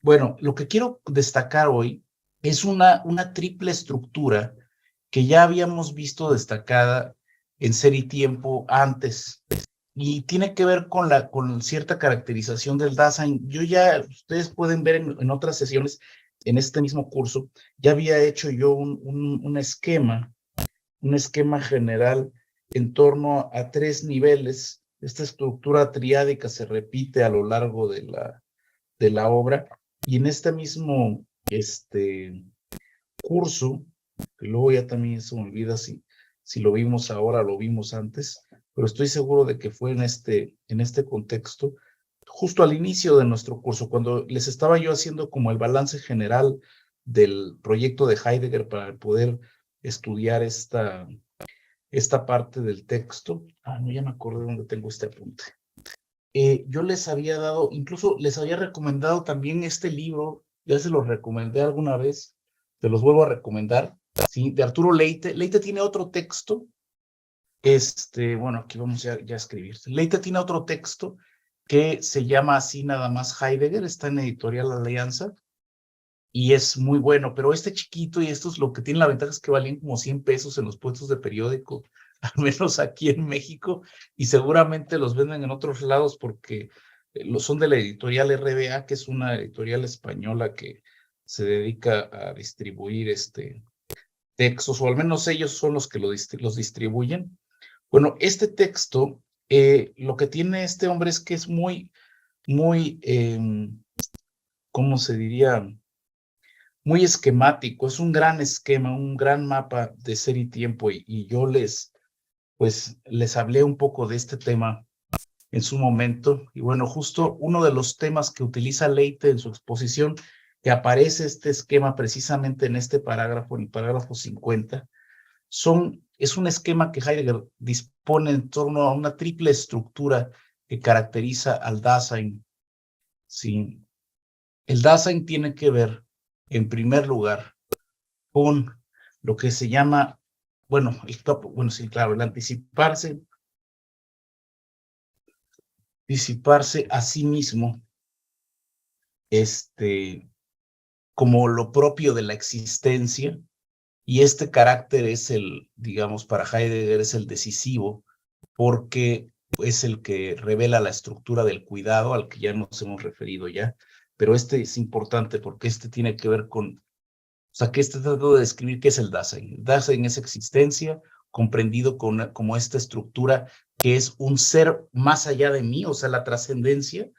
Bueno, lo que quiero destacar hoy es una triple estructura que ya habíamos visto destacada en Ser y Tiempo antes, y tiene que ver con cierta caracterización del Dasein. Ustedes pueden ver en otras sesiones, en este mismo curso, ya había hecho yo un esquema general en torno a 3 niveles. Esta estructura triádica se repite a lo largo de la obra, y en este mismo curso, que luego ya también se me olvida si lo vimos ahora o lo vimos antes, pero estoy seguro de que fue en este contexto, justo al inicio de nuestro curso, cuando les estaba yo haciendo como el balance general del proyecto de Heidegger para poder estudiar esta parte del texto. No, ya me acordé dónde tengo este apunte. Yo les había dado, incluso les había recomendado también este libro, ya se los recomendé alguna vez, te los vuelvo a recomendar, ¿sí? De Arturo Leite. Leite tiene otro texto, bueno, aquí vamos ya a escribir. Leite tiene otro texto que se llama así nada más Heidegger, está en Editorial Alianza, y es muy bueno, pero este chiquito, y esto es lo que tiene la ventaja, es que valían como 100 pesos en los puestos de periódico, al menos aquí en México, y seguramente los venden en otros lados porque son de la editorial RBA, que es una editorial española que se dedica a distribuir textos, o al menos ellos son los que los distribuyen. Bueno, este texto, lo que tiene este hombre es que es muy, ¿cómo se diría? Muy esquemático, es un gran esquema, un gran mapa de Ser y Tiempo, y yo les hablé un poco de este tema en su momento, y bueno, justo uno de los temas que utiliza Leite en su exposición, que aparece este esquema precisamente en este parágrafo, en el parágrafo 50, es un esquema que Heidegger dispone en torno a una triple estructura que caracteriza al Dasein. ¿Sí? El Dasein tiene que ver, en primer lugar, con lo que se llama, bueno, sí, claro, el disiparse a sí mismo, como lo propio de la existencia, y este carácter es digamos, para Heidegger es el decisivo, porque es el que revela la estructura del cuidado, al que ya nos hemos referido ya, pero este es importante porque tiene que ver o sea, que tratando de describir qué es el Dasein. El Dasein es existencia, comprendido como esta estructura que es un ser más allá de mí, o sea, la trascendencia,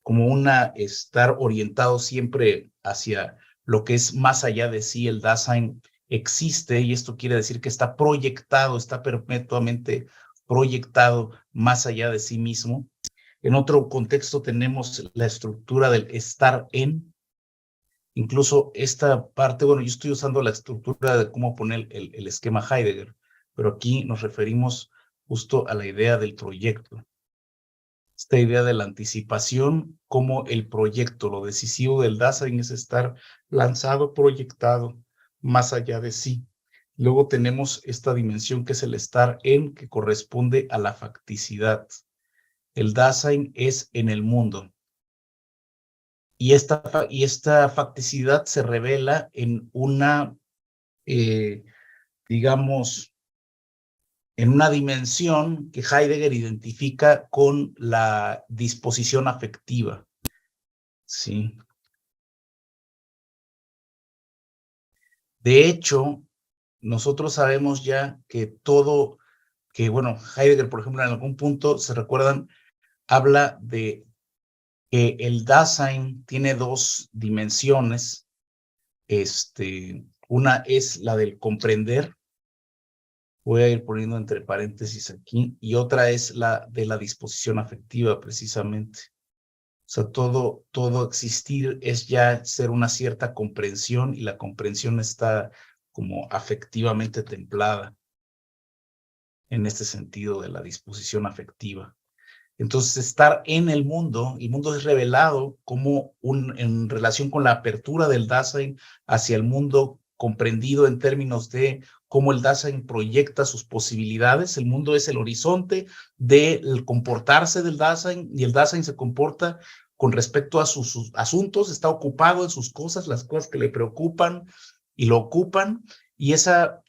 como estar orientado siempre hacia lo que es más allá de sí. El Dasein existe, y esto quiere decir que está proyectado, está perpetuamente proyectado más allá de sí mismo. En otro contexto tenemos la estructura del estar en. Incluso esta parte, bueno, yo estoy usando la estructura de cómo poner el esquema Heidegger, pero aquí nos referimos justo a la idea del proyecto. Esta idea de la anticipación como el proyecto, lo decisivo del Dasein es estar lanzado, proyectado más allá de sí. Luego tenemos esta dimensión que es el estar en, que corresponde a la facticidad. El Dasein es en el mundo. Y esta facticidad se revela en digamos, en una dimensión que Heidegger identifica con la disposición afectiva. ¿Sí? De hecho, nosotros sabemos ya bueno, Heidegger, por ejemplo, en algún punto, se recuerdan, habla de que el Dasein tiene 2 dimensiones. Una es la del comprender, voy a ir poniendo entre paréntesis aquí, y otra es la de la disposición afectiva, precisamente. O sea, todo existir es ya ser una cierta comprensión, y la comprensión está como afectivamente templada en este sentido de la disposición afectiva. Entonces, estar en el mundo es revelado como en relación con la apertura del Dasein hacia el mundo, comprendido en términos de cómo el Dasein proyecta sus posibilidades. El mundo es el horizonte del comportarse del Dasein, y el Dasein se comporta con respecto a sus asuntos, está ocupado en sus cosas, las cosas que le preocupan y lo ocupan, y esa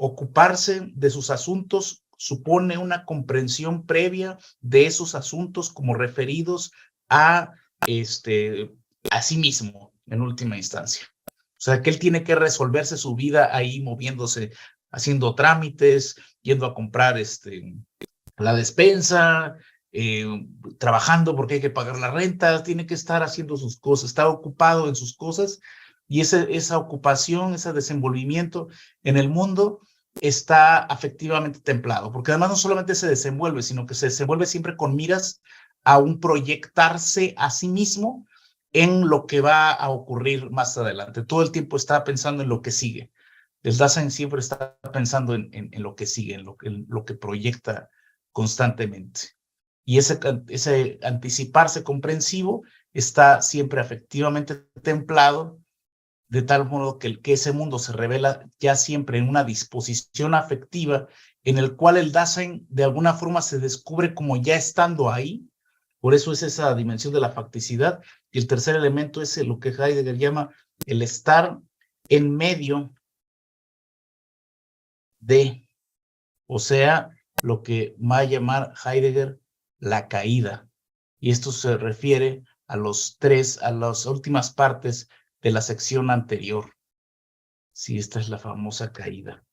ocuparse de sus asuntos supone una comprensión previa de esos asuntos como referidos a sí mismo, en última instancia. O sea, que él tiene que resolverse su vida ahí moviéndose, haciendo trámites, yendo a comprar la despensa, trabajando porque hay que pagar la renta, tiene que estar haciendo sus cosas, está ocupado en sus cosas, y esa ocupación, ese desenvolvimiento en el mundo está afectivamente templado, porque además no solamente se desenvuelve, sino que se desenvuelve siempre con miras a un proyectarse a sí mismo en lo que va a ocurrir más adelante. Todo el tiempo está pensando en lo que sigue. El Dasein siempre está pensando en lo que sigue, en lo que proyecta constantemente. Y ese anticiparse comprensivo está siempre afectivamente templado, de tal modo que ese mundo se revela ya siempre en una disposición afectiva en el cual el Dasein de alguna forma se descubre como ya estando ahí. Por eso es esa dimensión de la facticidad. Y el tercer elemento es lo que Heidegger llama el estar en medio de, o sea, lo que va a llamar Heidegger la caída. Y esto se refiere a las últimas partes de la sección anterior. Sí, esta es la famosa caída.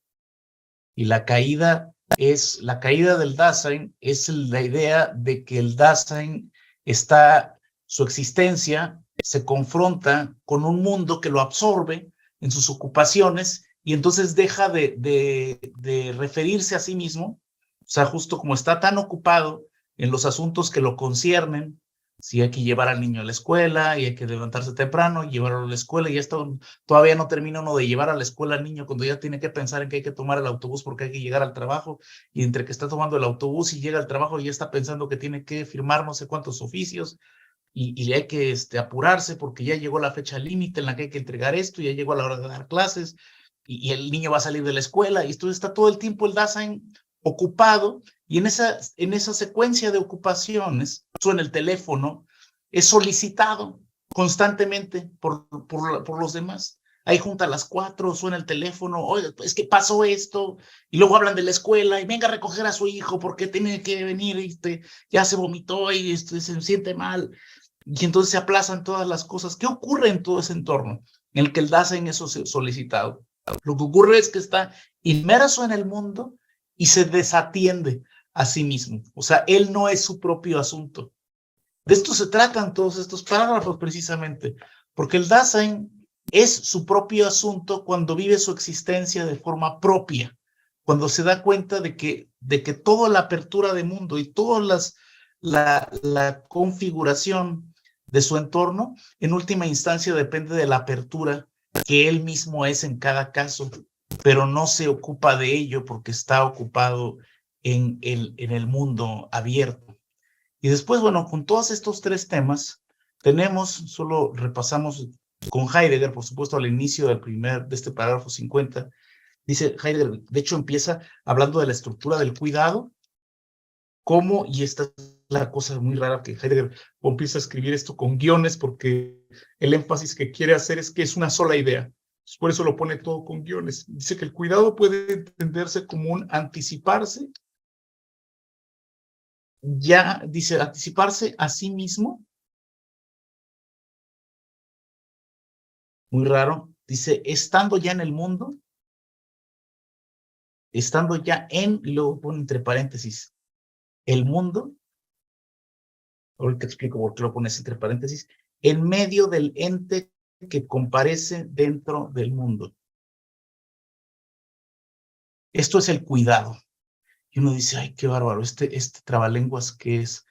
Y la caída del Dasein, es la idea de que el Dasein su existencia se confronta con un mundo que lo absorbe en sus ocupaciones y entonces deja de referirse a sí mismo. O sea, justo como está tan ocupado en los asuntos que lo conciernen, si hay que llevar al niño a la escuela y hay que levantarse temprano y llevarlo a la escuela, y esto todavía no termina uno de llevar a la escuela al niño cuando ya tiene que pensar en que hay que tomar el autobús porque hay que llegar al trabajo, y entre que está tomando el autobús y llega al trabajo ya está pensando que tiene que firmar no sé cuántos oficios y hay que apurarse porque ya llegó la fecha límite en la que hay que entregar esto, y ya llegó la hora de dar clases y el niño va a salir de la escuela, y entonces está todo el tiempo el Dasein ocupado, y en esa secuencia de ocupaciones, suena el teléfono, es solicitado constantemente por los demás. Ahí junto a las 4 suena el teléfono, oye, es que pasó esto, y luego hablan de la escuela, y venga a recoger a su hijo porque tiene que venir, ya se vomitó y se siente mal, y entonces se aplazan todas las cosas. ¿Qué ocurre en todo ese entorno en el que el Dasein es solicitado? Lo que ocurre es que está inmerso en el mundo y se desatiende a sí mismo. O sea, él no es su propio asunto. De esto se tratan todos estos párrafos precisamente, porque el Dasein es su propio asunto cuando vive su existencia de forma propia, cuando se da cuenta de que toda la apertura de mundo y toda la configuración de su entorno, en última instancia depende de la apertura que él mismo es en cada caso, pero no se ocupa de ello porque está ocupado en el mundo abierto. Y después, bueno, con todos estos tres temas, solo repasamos con Heidegger, por supuesto, al inicio de este parágrafo 50, dice Heidegger, de hecho empieza hablando de la estructura del cuidado, y esta es la cosa muy rara que Heidegger empieza a escribir esto con guiones, porque el énfasis que quiere hacer es que es una sola idea. Por eso lo pone todo con guiones. Dice que el cuidado puede entenderse como un anticiparse, anticiparse a sí mismo. Muy raro. Dice, estando ya en el mundo, y luego pone entre paréntesis, el mundo, ahorita explico por qué lo pones entre paréntesis, en medio del ente que comparece dentro del mundo. Esto es el cuidado. Y uno dice, ay, qué bárbaro, este trabalenguas, ¿qué es?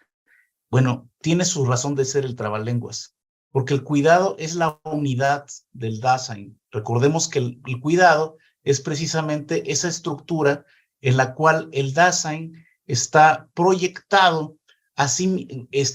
Bueno, tiene su razón de ser el trabalenguas, porque el cuidado es la unidad del Dasein. Recordemos que el cuidado es precisamente esa estructura en la cual el Dasein está proyectado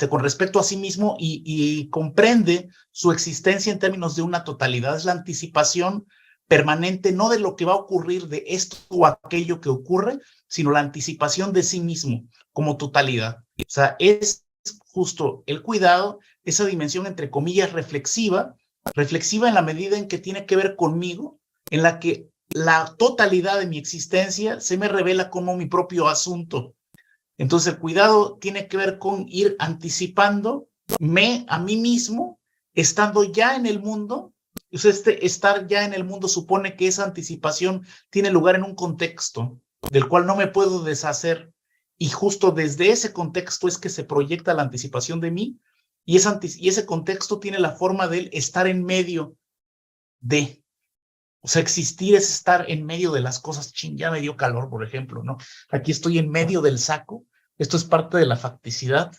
con respecto a sí mismo y comprende su existencia en términos de una totalidad. Es la anticipación permanente, no de lo que va a ocurrir, de esto o aquello que ocurre, sino la anticipación de sí mismo como totalidad. O sea, es justo el cuidado, esa dimensión entre comillas reflexiva en la medida en que tiene que ver conmigo, en la que la totalidad de mi existencia se me revela como mi propio asunto. Entonces el cuidado tiene que ver con ir anticipándome a mí mismo, estando ya en el mundo. Estar ya en el mundo supone que esa anticipación tiene lugar en un contexto del cual no me puedo deshacer, y justo desde ese contexto es que se proyecta la anticipación de mí, y ese contexto tiene la forma de estar en medio de, o sea, existir es estar en medio de las cosas. Chin, ya me dio calor, por ejemplo, ¿no? Aquí estoy en medio del saco, esto es parte de la facticidad,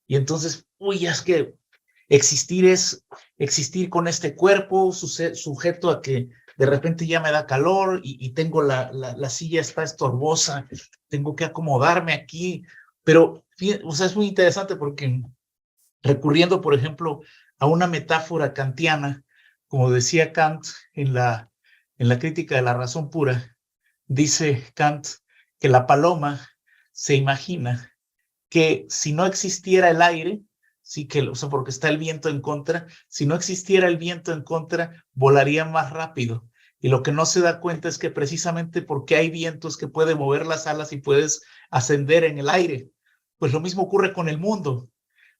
y entonces, uy, ya es que existir es existir con este cuerpo sujeto a que de repente ya me da calor y tengo la silla está estorbosa, tengo que acomodarme aquí, pero, o sea, es muy interesante porque recurriendo, por ejemplo, a una metáfora kantiana, como decía Kant en la crítica de la razón pura, dice Kant que la paloma se imagina que si no existiera el aire, sí que, o sea, porque está el viento en contra, si no existiera el viento en contra, volaría más rápido. Y lo que no se da cuenta es que precisamente porque hay vientos que pueden mover las alas y puedes ascender en el aire. Pues lo mismo ocurre con el mundo.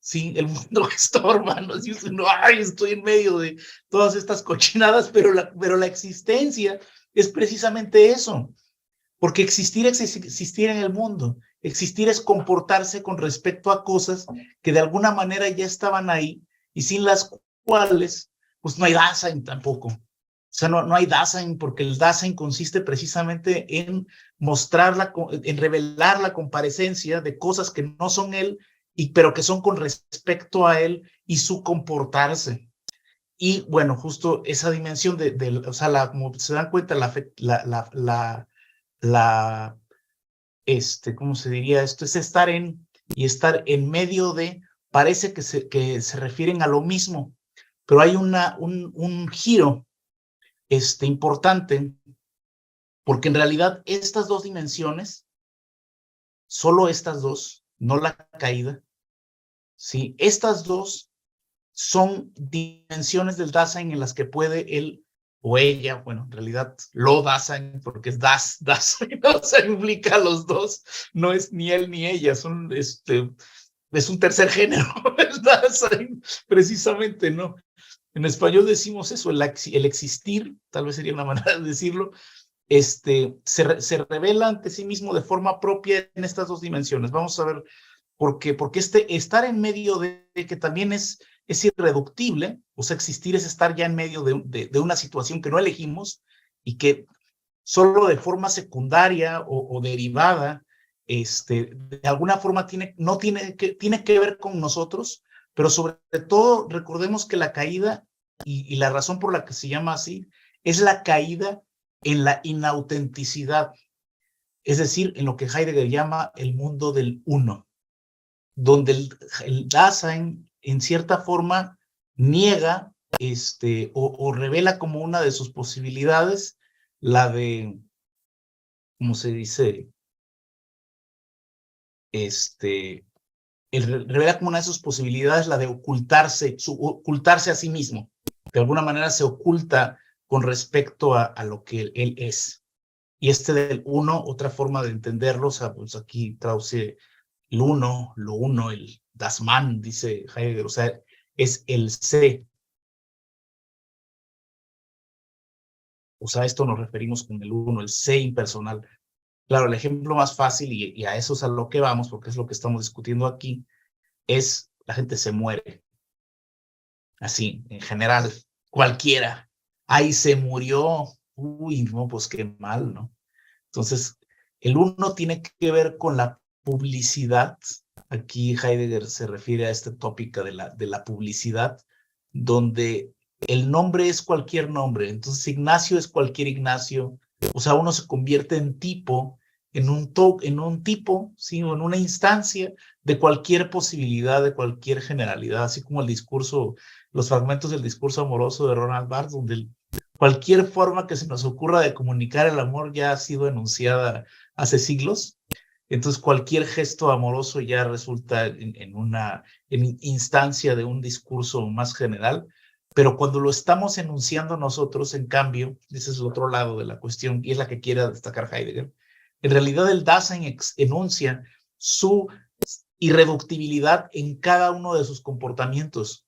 Sí, el mundo estorba, ¿no? Si uno, ay, estoy en medio de todas estas cochinadas, pero la existencia es precisamente eso. Porque existir es existir en el mundo. Existir es comportarse con respecto a cosas que de alguna manera ya estaban ahí y sin las cuales, pues no hay Dasein tampoco. O sea, no hay Dasein, porque el Dasein consiste precisamente en en revelar la comparecencia de cosas que no son él, pero que son con respecto a él y su comportarse. Y bueno, justo esa dimensión o sea, como se dan cuenta, ¿cómo se diría esto? Es estar estar en medio de, parece que se refieren a lo mismo, pero hay un giro importante, porque en realidad estas dos dimensiones, solo estas dos, no la caída, ¿sí? Estas dos son dimensiones del Dasein en las que puede él o ella, bueno, en realidad lo Dasein, porque es Dasein, o sea, implica a los dos, no es ni él ni ella, es un tercer género, el Dasein, precisamente, ¿no? En español decimos eso, el existir, tal vez sería una manera de decirlo, se revela ante sí mismo de forma propia en estas dos dimensiones. Vamos a ver por qué. Porque estar en medio de que también es irreductible, o sea, existir es estar ya en medio de una situación que no elegimos y que solo de forma secundaria o derivada, de alguna forma tiene que ver con nosotros, pero sobre todo recordemos que la caída y la razón por la que se llama así es la caída en la inautenticidad, es decir, en lo que Heidegger llama el mundo del uno, donde el Dasein en cierta forma niega o revela como una de sus posibilidades la de, ¿cómo se dice? Revela como una de sus posibilidades la de ocultarse a sí mismo. De alguna manera se oculta con respecto a lo que él es. Y del uno, otra forma de entenderlo, o sea, pues aquí traduce el uno, lo uno, el Das Man, dice Heidegger, o sea, es el sé. O sea, a esto nos referimos con el uno, el sé impersonal. Claro, el ejemplo más fácil, y a eso es a lo que vamos, porque es lo que estamos discutiendo aquí, es la gente se muere. Así, en general, cualquiera. Ahí se murió. Uy, no, pues qué mal, ¿no? Entonces, el uno tiene que ver con la publicidad. Aquí Heidegger se refiere a este tópico de la publicidad, donde el nombre es cualquier nombre. Entonces, Ignacio es cualquier Ignacio. O sea, uno se convierte en tipo, en un tipo, ¿sí? O en una instancia de cualquier posibilidad, de cualquier generalidad, así como los fragmentos del discurso amoroso de Ronald Barthes, donde cualquier forma que se nos ocurra de comunicar el amor ya ha sido enunciada hace siglos. Entonces cualquier gesto amoroso ya resulta en instancia de un discurso más general, pero cuando lo estamos enunciando nosotros, en cambio, ese es el otro lado de la cuestión y es la que quiere destacar Heidegger, en realidad el Dasein enuncia su irreductibilidad en cada uno de sus comportamientos.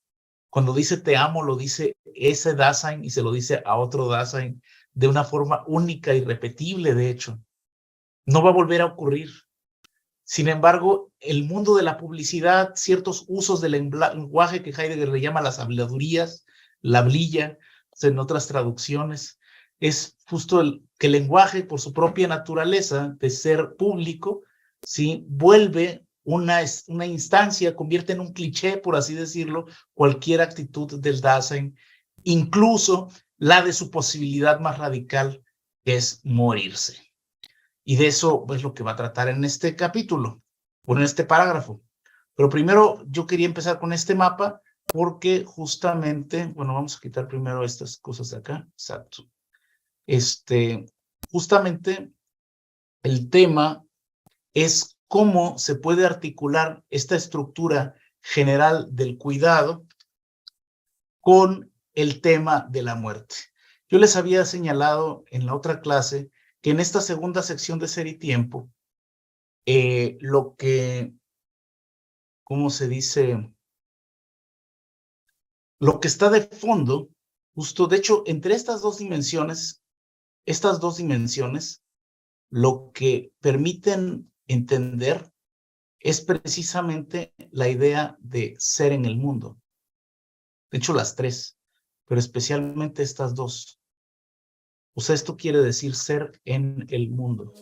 Cuando dice te amo, lo dice ese Dasein y se lo dice a otro Dasein de una forma única y repetible, de hecho. No va a volver a ocurrir. Sin embargo, el mundo de la publicidad, ciertos usos del lenguaje que Heidegger le llama las habladurías, la hablilla, en otras traducciones, es justo que el lenguaje, por su propia naturaleza de ser público, ¿sí? Vuelve una instancia, convierte en un cliché, por así decirlo, cualquier actitud del Dasein, incluso la de su posibilidad más radical, que es morirse. Y de eso es lo que va a tratar en este capítulo, o en este parágrafo. Pero primero yo quería empezar con este mapa porque justamente, bueno, vamos a quitar primero estas cosas de acá. Exacto. Justamente el tema es cómo se puede articular esta estructura general del cuidado con el tema de la muerte. Yo les había señalado en la otra clase que en esta segunda sección de Ser y Tiempo, lo que, ¿cómo se dice? Lo que está de fondo, justo, de hecho, entre estas dos dimensiones, lo que permiten entender es precisamente la idea de ser en el mundo. De hecho, las tres, pero especialmente estas dos. O sea, esto quiere decir ser en el mundo.